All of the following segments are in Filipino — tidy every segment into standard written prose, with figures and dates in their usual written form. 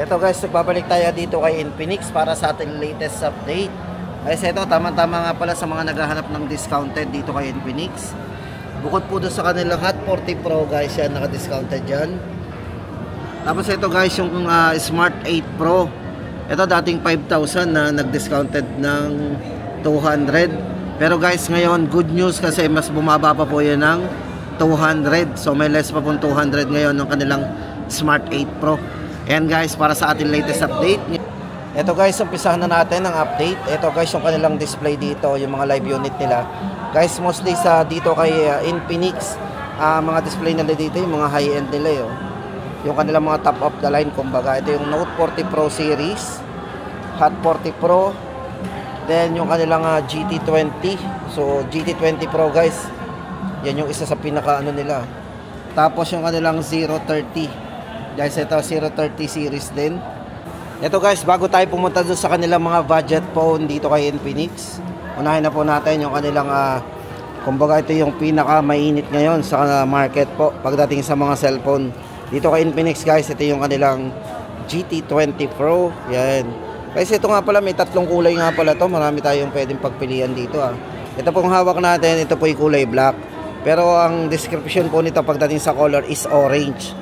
Eto guys, nagbabalik tayo dito kay Infinix para sa ating latest update. Guys, eto tama-tama nga pala sa mga naghahanap ng discounted dito kay Infinix. Bukod po doon sa kanilang Hot 40 Pro guys, yan naka-discounted dyan. Tapos ito guys, yung Smart 8 Pro. Ito dating 5,000 na nag-discounted ng 200. Pero guys, ngayon good news kasi mas bumaba pa po yan ng 200. So may less pa pong 200 ngayon ng kanilang Smart 8 Pro. Ayan guys, para sa ating latest update. Ito guys, umpisahan na natin ang update. Ito guys, yung kanilang display dito, yung mga live unit nila. Guys, mostly sa dito kay Infinix, mga display nila dito, yung mga high-end nila yun. Yung kanilang mga top of the line, kumbaga. Ito yung Note 40 Pro series, Hot 40 Pro, then yung kanilang GT20. So GT20 Pro guys, yan yung isa sa pinaka ano nila. Tapos yung kanilang 030 guys, ito 030 series din. Ito guys, bago tayo pumunta doon sa kanilang mga budget phone dito kay Infinix, unahin na po natin yung kanilang kumbaga ito yung pinaka mainit ngayon sa market po pagdating sa mga cellphone dito kay Infinix guys. Ito yung kanilang GT20 Pro. Yan guys, ito nga pala may tatlong kulay nga pala to. Marami tayong pwedeng pagpilian dito Ito pong hawak natin, ito po yung kulay black, pero ang description po nito pagdating sa color is orange.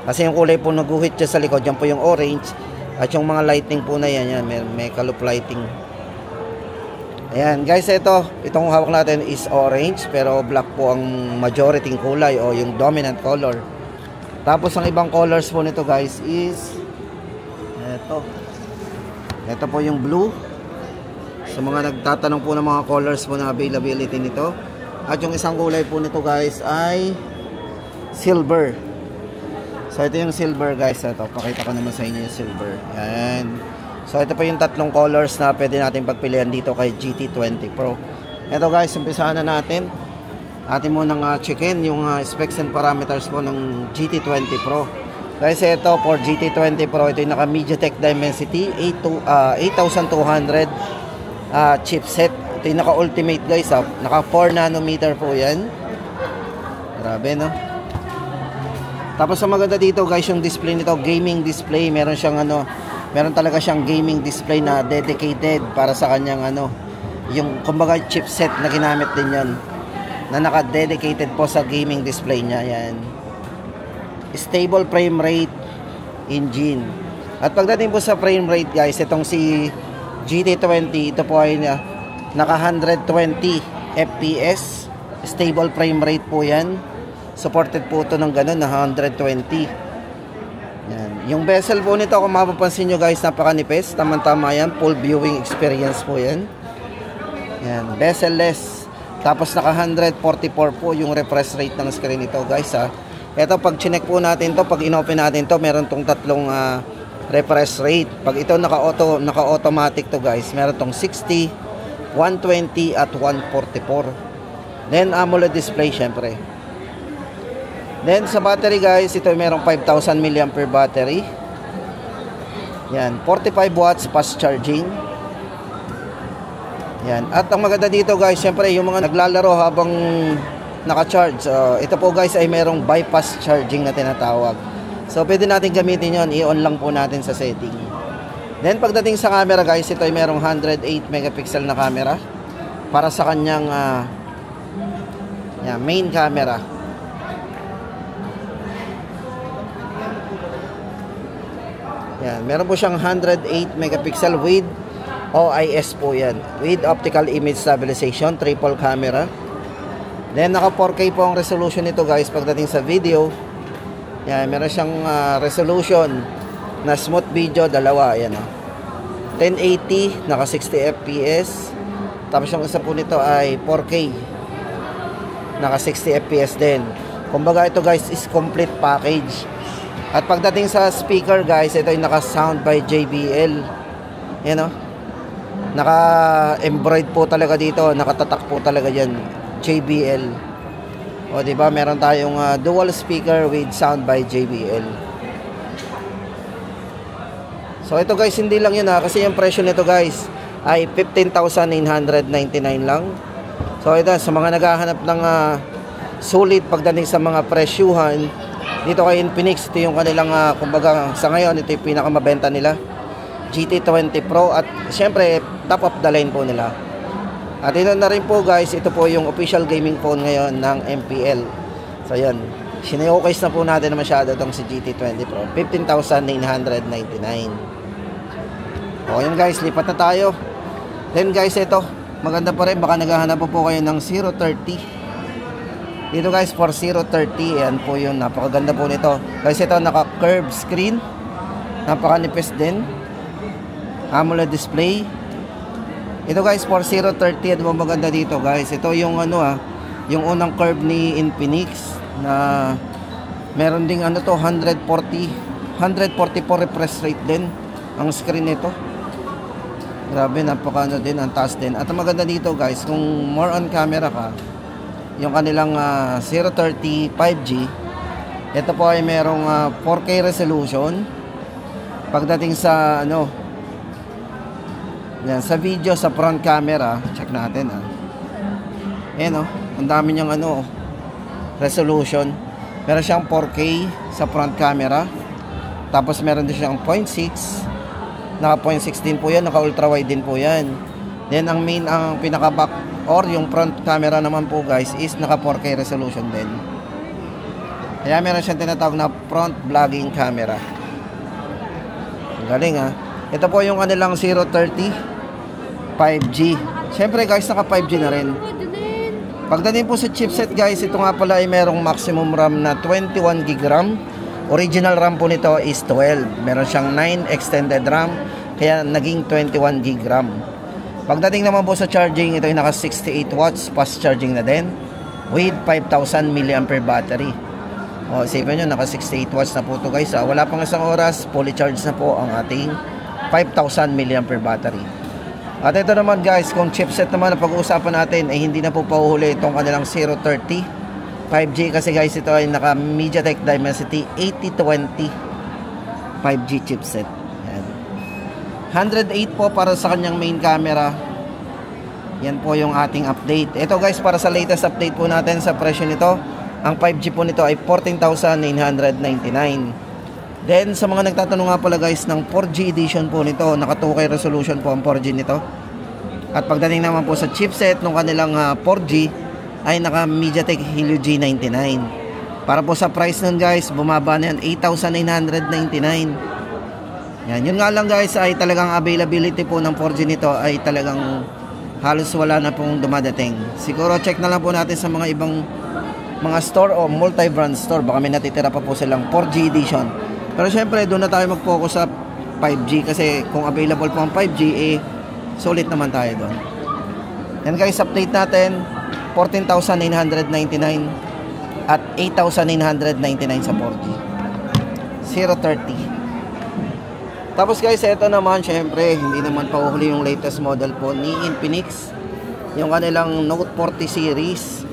Kasi yung kulay po naguhit dyan sa likod, yan po yung orange. At yung mga lighting po na yan, may kalup lighting. Ayan guys, itong hawak natin is orange, pero black po ang majority kulay o yung dominant color. Tapos ang ibang colors po nito guys is ito po yung blue. Sa mga nagtatanong po ng mga colors po na availability nito. At yung isang kulay po nito guys ay silver. So ito yung silver guys. Ito, pakita ko naman sa inyo yung silver. Yan. So ito pa yung tatlong colors na pwede natin pagpilian dito kay GT20 Pro. Ito guys, umpisahan na natin. Atin munang checkin yung specs and parameters po ng GT20 Pro. Guys, ito for GT20 Pro, ito yung naka MediaTek Dimensity 8200 chipset. Ito yung naka Ultimate guys. Naka 4 nanometer po yan. Grabe no. Tapos ang maganda dito guys, yung display nito, gaming display. Meron siyang meron talaga siyang gaming display na dedicated para sa kanyang yung kumbaga chipset na ginamit din yan, na naka-dedicated po sa gaming display niya. Yan. Stable frame rate engine. At pagdating po sa frame rate guys, itong si GT20, ito po ay naka 120 FPS. Stable frame rate po yan. Supported po ito ng ganun na 120. Yan. Yung bezel po nito, kung mapapansin nyo guys, napakanipis. Tama-tama yan. Full viewing experience po yan. Yan. Bezel-less. Tapos naka 144 po yung refresh rate ng screen nito guys Ito pag chinek po natin to, pag inopen natin to, meron tong tatlong refresh rate. Pag ito naka-automatic to guys, meron tong 60, 120 at 144. Then AMOLED display syempre. Then sa battery guys, ito merong 5,000 mAh battery. Yan, 45 watts fast charging. Yan. At ang maganda dito guys, syempre yung mga naglalaro habang naka-charge. Ito po guys ay merong bypass charging na tinatawag. So pwede natin gamitin yon, i-on lang po natin sa setting. Then pagdating sa camera guys, ito ay merong 108 megapixel na camera para sa kanyang main camera. Yan, meron po siyang 108 megapixel with OIS po yan. With optical image stabilization, triple camera. Then naka 4K po ang resolution nito guys pagdating sa video. Yan, meron siyang resolution na smooth video, dalawa. Yan 1080, naka 60 FPS. Tapos yung isa po nito ay 4K, naka 60 FPS din. Kumbaga ito guys is complete package. At pagdating sa speaker guys, ito ay naka sound by JBL. Yan naka-embroid po talaga dito, nakatatak po talaga yan, JBL. O diba, meron tayong dual speaker with sound by JBL. So ito guys, hindi lang yun kasi yung presyo nito guys ay 15,999 lang. So ito, sa mga naghahanap ng sulit pagdating sa mga presyuhan, Dito kay Infinix, ito yung kanilang kumbaga sa ngayon, ito yung pinakamabenta nila, GT20 Pro, at syempre top of the line po nila. At ito na rin po guys, ito po yung official gaming phone ngayon ng MPL. So yan, sinayokais na po natin na masyado itong si GT20 Pro, 15,999. O yun guys, lipat na tayo. Then guys, ito maganda pa rin, baka naghahanap po kayo ng 030. Dito guys, for 030, yan po yun, napakaganda po nito. Guys, ito naka-curved screen, napakanipis din, AMOLED display. Ito guys, for 030, ano maganda dito guys, ito yung yung unang curve ni Infinix na meron ding 144 refresh rate din ang screen nito. Grabe, napaka din, ang taas din. At ang maganda dito guys, kung more on camera ka, yung kanilang 030 5G, ito po ay merong 4K resolution. Pagdating sa yan, sa video, sa front camera, check natin ayan ang dami niyang resolution. Meron siyang 4K sa front camera, tapos meron din siyang 0.6, naka 0.16 po yan, naka ultra wide din po yan. Then ang pinaka back or yung front camera naman po guys is naka 4K resolution din. Kaya meron siyang tinatawag na front vlogging camera. Ang galing Ito po yung kanilang 030 5G. Syempre guys, naka 5G na rin. Pagdating po sa chipset guys, ito nga pala ay merong maximum RAM na 21 GB RAM. Original RAM po nito is 12. Meron siyang 9 extended RAM, kaya naging 21 GB RAM. Pagdating naman po sa charging, ito ay naka 68 watts fast charging na din with 5,000 mAh battery. Isipin nyo, naka 68 watts na po ito guys. Wala pang isang oras, fully charged na po ang ating 5,000 mAh battery. At ito naman guys, kung chipset naman na pag-uusapan natin, ay hindi na po pauhuli itong kanilang 030 5G, kasi guys ito ay naka MediaTek Dimensity 8020 5G chipset. 108 po para sa kanyang main camera. Yan po yung ating update. Ito guys, para sa latest update po natin sa presyo nito, ang 5G po nito ay 14,999. Then sa mga nagtatanong nga pala guys ng 4G edition po nito, naka 2K resolution po ang 4G nito. At pagdating naman po sa chipset ng kanilang 4G ay naka MediaTek Helio G99. Para po sa price nun guys, bumaba na yan, 8,999. Yan, yun nga lang guys, ay talagang availability po ng 4G nito ay talagang halos wala na pong dumadating. Siguro check na lang po natin sa mga ibang mga store o multi-brand store, baka may natitira pa po silang 4G edition. Pero syempre doon na tayo mag-focus sa 5G, kasi kung available po ang 5G, sulit naman tayo doon. Yan guys, update natin, 14,999 at 8,999 sa 4G 030. Tapos guys, ito naman, syempre, hindi naman pauhuli yung latest model po ni Infinix, yung kanilang Note 40 series.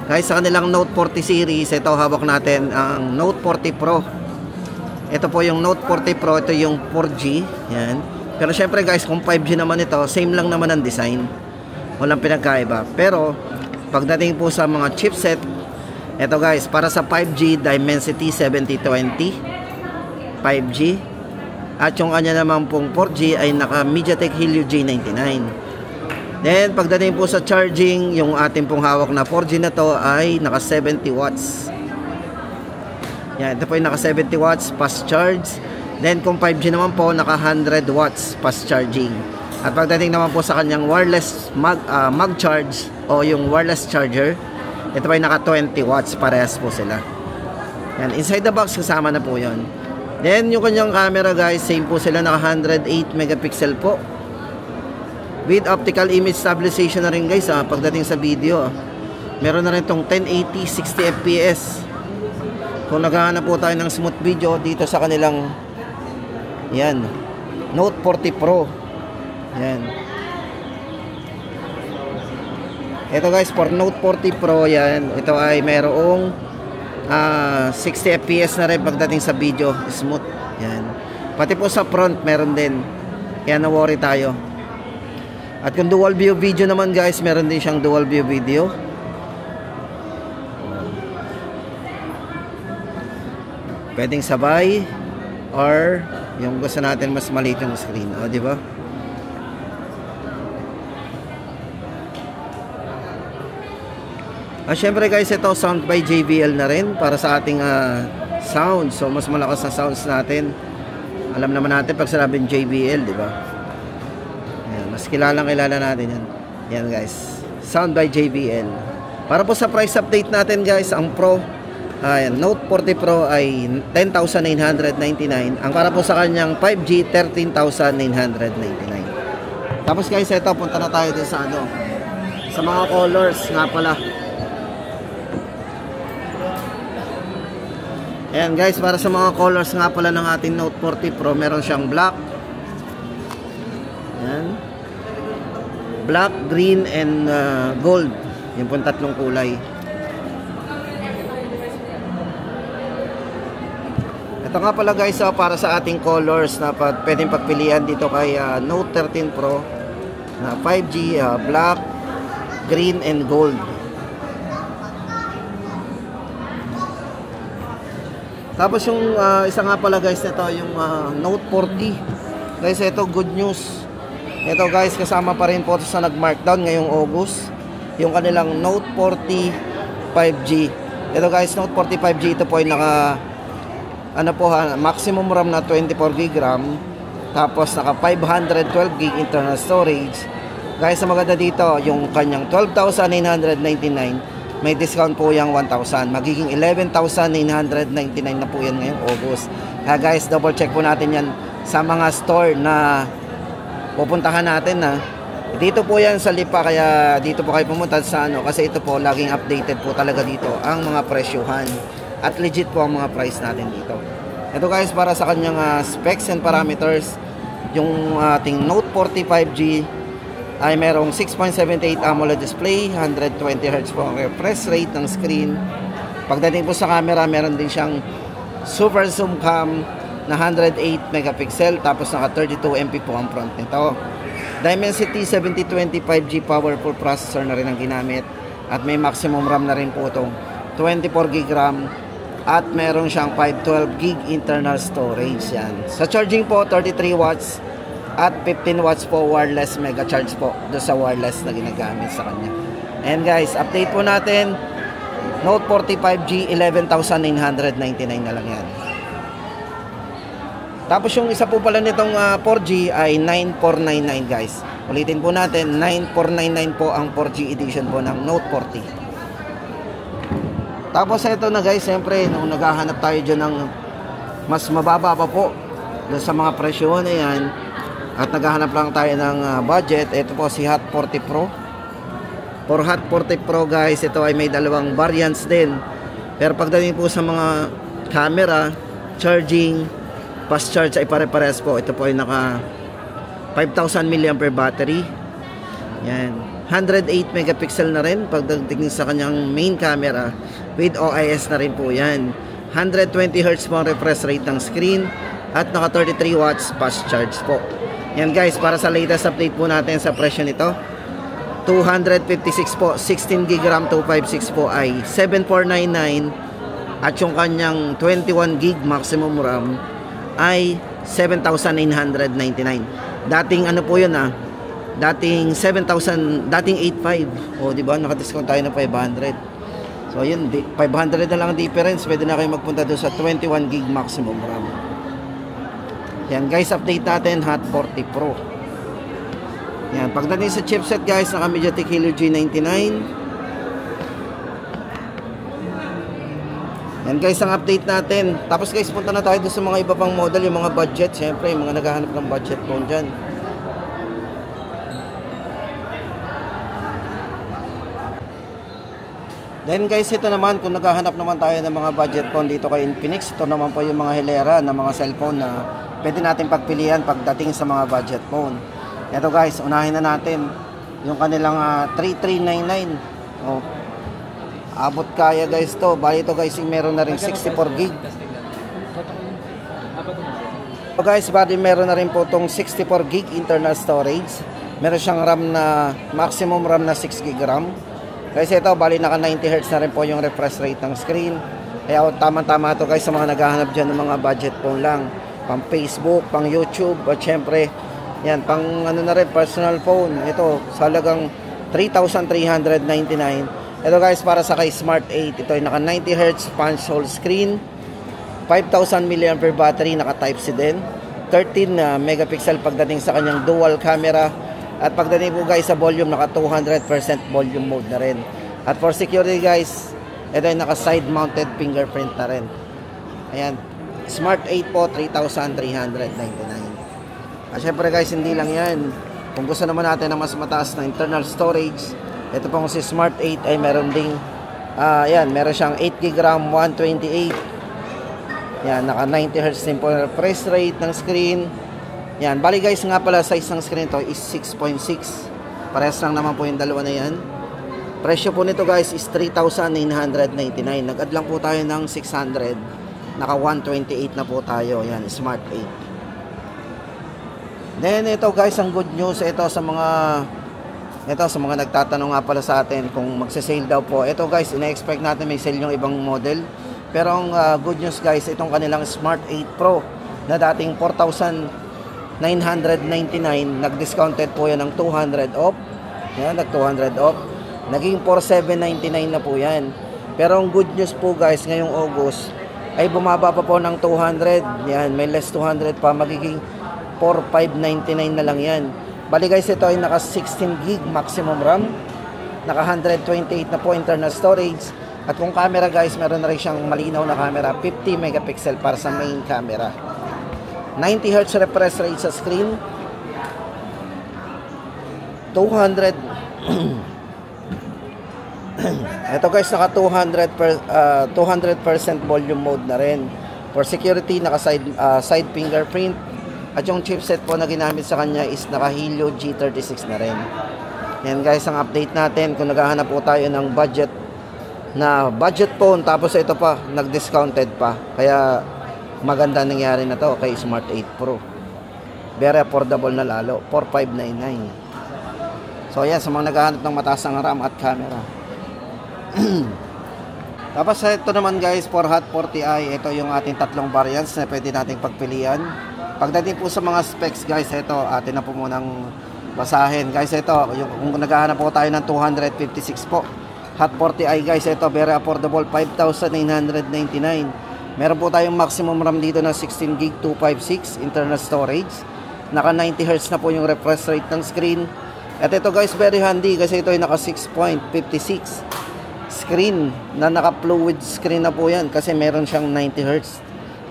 Guys, sa kanilang Note 40 series, ito hawak natin ang Note 40 Pro. Ito po yung Note 40 Pro, ito yung 4G. Yan. Pero syempre guys, kung 5G naman ito, same lang naman ang design. Walang pinagkaiba. Pero, pagdating po sa mga chipset, ito guys, para sa 5G, Dimensity 7020 5G. At yung kanya naman pong 4G ay naka MediaTek Helio G99. Then pagdating po sa charging, yung ating pong hawak na 4G na to ay naka 70 watts. Yan, ito po yung naka 70 watts fast charge. Then kung 5G naman po, naka 100 watts fast charging. At pagdating naman po sa kanyang wireless mag charge o yung wireless charger, ito po yung naka 20 watts, parehas po sila. Yan, inside the box kasama na po yon. Then yung kanyang camera guys, same po sila, naka 108 megapixel po with optical image stabilization na rin guys pagdating sa video. Meron na rin itong 1080 60 fps. Kung naghahanap po tayo ng smooth video dito sa kanilang yan Note 40 Pro, yan. Ito guys, for Note 40 Pro yan, ito ay mayroong 60 fps na rin pagdating sa video, smooth. Yan. Pati po sa front meron din, kaya na worry tayo. At kung dual view video naman guys, meron din siyang dual view video. Pwedeng sabay or yung gusto natin mas maliit yung screen. O, di ba? Syempre guys, ito sound by JBL na rin para sa ating sound. So mas malakas na sounds natin. Alam naman natin pag sinabing JBL, di ba? Ayan, mas kilala natin yan. Yan guys, sound by JBL. Para po sa price update natin guys, ang Pro, Note 40 Pro ay 10,999. Ang para po sa kanyang 5G, 13,999. Tapos guys, ito, punta na tayo din sa sa mga colors nga pala. Ayan guys, para sa mga colors nga pala ng ating Note 40 Pro, meron siyang black. Ayan. Black, green, and gold. Yung pong tatlong kulay. Ito nga pala guys, para sa ating colors na pwedeng pagpilian dito kay Note 13 Pro na 5G, black, green, and gold. Tapos yung isa nga pala guys, ito yung Note 40. Guys, ito good news. Ito guys, kasama pa rin po sa nag-markdown ngayong August, yung kanilang Note 40 5G. Ito guys, Note 40 5G, ito po ay naka maximum RAM na 24GB RAM. Tapos naka 512GB internal storage. Guys, ang maganda dito, yung kanyang 12,999, may discount po yung 1,000. Magiging 11,999 na po yan ngayong August. Kaya guys, double check po natin yan sa mga store na pupuntahan natin dito po yan sa Lipa, kaya dito po kayo pumunta sa kasi ito po, laging updated po talaga dito ang mga presyuhan. At legit po ang mga price natin dito. Ito guys, para sa kanyang specs and parameters, yung ating Note 40 5G ay merong 6.78 AMOLED display, 120Hz po ang refresh rate ng screen. Pagdating po sa camera, meron din siyang super zoom cam na 108 megapixel, tapos naka 32MP po ang front nito. Dimensity 7020 5G powerful processor na rin ang ginamit, at may maximum RAM na rin po itong 24GB RAM, at meron siyang 512GB internal storage. Yan. Sa charging po, 33 watts at 15 watts po wireless mega charge po doon sa wireless na ginagamit sa kanya. And guys, update po natin, Note 40 5G 11,999 na lang yan. Tapos yung isa po pala nitong 4G ay 9,499 guys. Ulitin po natin, 9,499 po ang 4G edition po ng Note 40. Tapos ito na guys, siyempre nung naghahanap tayo dyan ng mas mababa pa po doon sa mga presyo na yan, at naghahanap lang tayo ng budget, ito po si Hot 40 Pro. For Hot 40 Pro guys, ito ay may dalawang variants din. Pero pagdating po sa mga camera, charging, fast charge ay pare-pares po. Ito po ay naka 5,000 mAh battery. Yan. 108 megapixel na rin pagdating sa kanyang main camera, with OIS na rin po yan. 120Hz po ang refresh rate ng screen, at naka 33 watts fast charge po. Yan guys, para sa latest update po natin sa presyo nito, 256 po, 16GB RAM 256 po ay 7,499, at yung kanyang 21GB maximum RAM ay 7,999. Dating ano po yun dating 7,000, dating 8,500. O diba, naka-discount tayo ng 500. So yun, 500 na lang ang difference. Pwede na kayo magpunta doon sa 21GB maximum RAM. Yan guys, update natin Hot 40 Pro. Yan, pagdating sa chipset guys, naka MediaTek Helio G99. Yan guys ang update natin. Tapos guys, punta na tayo doon sa mga iba pang model, yung mga budget. Siyempre, yung mga naghahanap ng budget phone dyan. Then guys, ito naman, kung naghahanap naman tayo ng mga budget phone dito kay Infinix, ito naman po yung mga hilera na mga cellphone na pwede natin pagpilian pagdating sa mga budget phone. Ito guys, unahin na natin yung kanilang 3399. Oh, abot kaya guys to. Bali ito guys, meron na rin 64GB. So guys, bali meron na rin po itong 64GB internal storage. Meron siyang RAM na, maximum RAM na 6GB RAM. Guys, ito bali naka 90Hz na rin po yung refresh rate ng screen. Kaya tama-tama to guys sa mga naghahanap dyan ng mga budget phone lang. Pang Facebook, pang YouTube, at syempre, yan, pang ano na rin, personal phone. Ito, sa halagang 3,399. Ito guys, para sa kay Smart 8. Ito ay naka 90Hz punch hole screen, 5,000 mAh battery, naka Type-C din, 13 megapixel pagdating sa kanyang dual camera. At pagdating po guys sa volume, naka 200% volume mode na rin. At for security guys, ito ay naka side mounted fingerprint na rin. Ayan, Smart 8 po, 3,399. At syempre guys, hindi lang yan. Kung gusto naman natin ng mas mataas na internal storage, ito pong si Smart 8 ay meron ding ayan, meron siyang 8GB RAM, 128. Yan, naka 90Hz din po refresh rate ng screen. Yan, bali guys, nga pala size ng screen to is 6.6. Parehas lang naman po yung dalawa na yan. Presyo po nito guys is 3,999. Nag-add lang po tayo ng 600. Naka 128 na po tayo. Yan, Smart 8. Then ito guys, ang good news ito sa mga nagtatanong nga pala sa atin kung magse-sale daw po. Ito guys, ina-expect natin may sale yung ibang model. Pero ang good news guys, itong kanilang Smart 8 Pro na dating 4,999, nag-discounted po yan ng 200 off. Yan, nag-200 off. Naging 4,799 na po yan. Pero ang good news po guys, ngayong August ay bumaba pa po ng 200. Yan, may less 200 pa, magiging 4,599 na lang yan. Bali guys, ito ay naka 16GB maximum RAM, naka 128 na po internal storage. At kung camera guys, meron na rin siyang malinaw na camera, 50 megapixel para sa main camera, 90Hz refresh rate sa screen, 200 ito guys, naka 200% volume mode na rin. For security, naka side fingerprint. At yung chipset po na ginamit sa kanya is naka Helio G36 na rin. Yan guys, ang update natin. Kung naghahanap po tayo ng budget phone, tapos ito pa, nag-discounted pa. Kaya maganda nangyari na to kay Smart 8 Pro. Very affordable na lalo, 4,599. So yan, sa mga naghahanap ng mataas ng RAM at camera. Tapos ito naman guys, for Hot 40i, ito yung ating tatlong variants na pwede nating pagpilian. Pagdating po sa mga specs guys, ito atin na po munang basahin. Guys, ito yung, kung naghahanap po tayo ng 256 po, Hot 40i guys, ito very affordable, 5,999. Meron po tayong maximum RAM dito na 16GB 256 internal storage. Naka 90Hz na po yung refresh rate ng screen. At ito guys, very handy kasi ito ay naka 6.56 screen na naka fluid screen na po yan kasi meron siyang 90Hz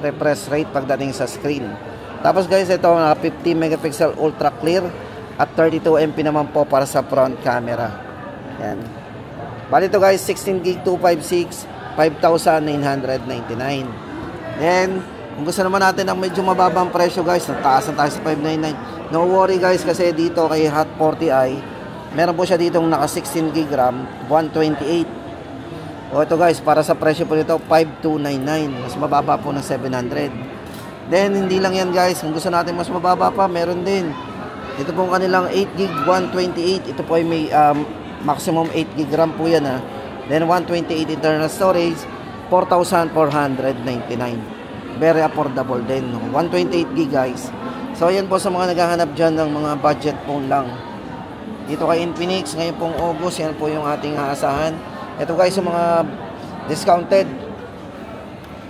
refresh rate pagdating sa screen. Tapos guys, ito naka 50 megapixel ultra clear at 32MP naman po para sa front camera. Yan. Bali ito guys, 16GB 256, 5,999. Then kung gusto naman natin ng medyo mababang presyo guys, nataas na tayo sa 599. No worry guys, kasi dito kay Hot 40i, meron po siya ditong naka 16GB RAM, 128. O ito guys, para sa presyo po nito, 5,299. Mas mababa po ng 700. Then, hindi lang yan guys. Kung gusto natin mas mababa pa, meron din. Ito pong kanilang 8GB 128. Ito po ay may maximum 8GB RAM po yan ha. Then, 128 internal storage, 4,499. Very affordable din. 128GB guys. So, yan po sa mga naghahanap dyan ng mga budget phone lang. Dito kay Infinix, ngayon pong August, yan po yung ating aasahan. Ito guys, yung mga discounted.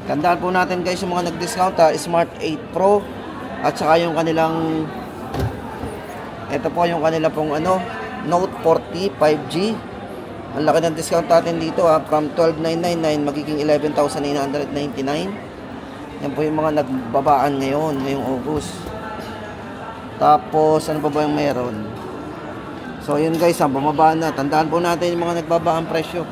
Tandaan po natin guys, yung mga nag-discount Smart 8 Pro. At saka yung kanilang, ito po yung kanila pong Note 40 5G. Ang laki ng discount natin dito from 12,999 magiging 11,999. Yan po yung mga nagbabaan ngayong August. Tapos, ano pa ba yung meron? So, yun guys, bumaba na. Tandaan po natin yung mga nagbabaang presyo.